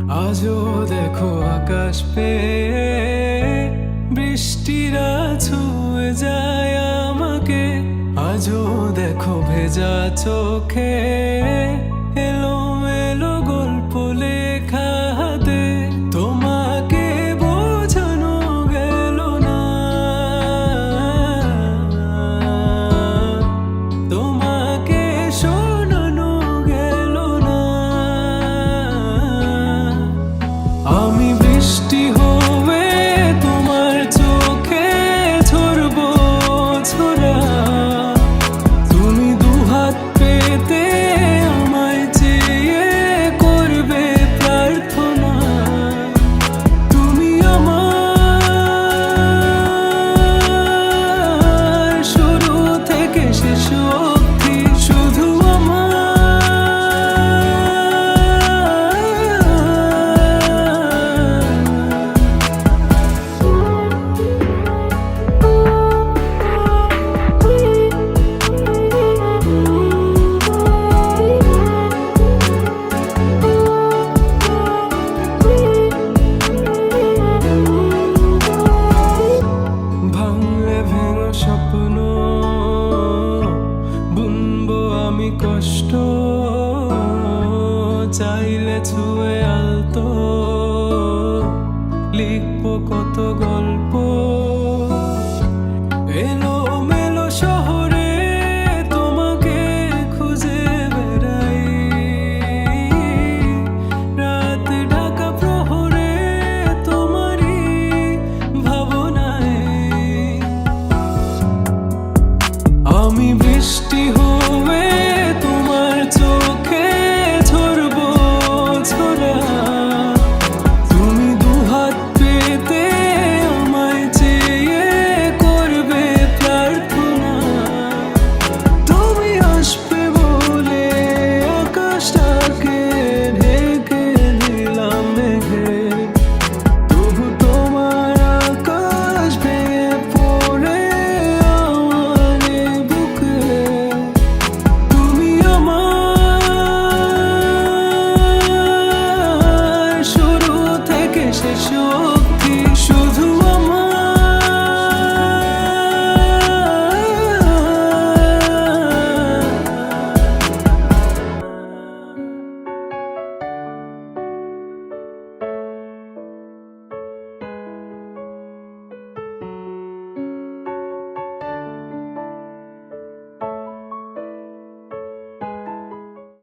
আজও দেখো আকাশ পেয়ে বৃষ্টিরা ছুঁয়ে যায় আমাকে। আজও দেখো ভেজা চোখে এলোমেলো গল্প লেখা হাতে। তোমাকে বোঝানো গেল না, তোমাকে শোনানো গেল না। আমি বৃষ্টি হয়ে তোমার চোখে ঝরবো ঝরা। তুমি দুহাত পেতে আমায় চেয়ে করবে প্রার্থনা। তুমি আমার শুরু থেকে শেষ অবধি, শুধু ভাঙলে ভেঙে স্বপ্ন বুনবো আমি কষ্ট। চাইলে ছুঁয়ে আলতো লিখবো কত গল্প।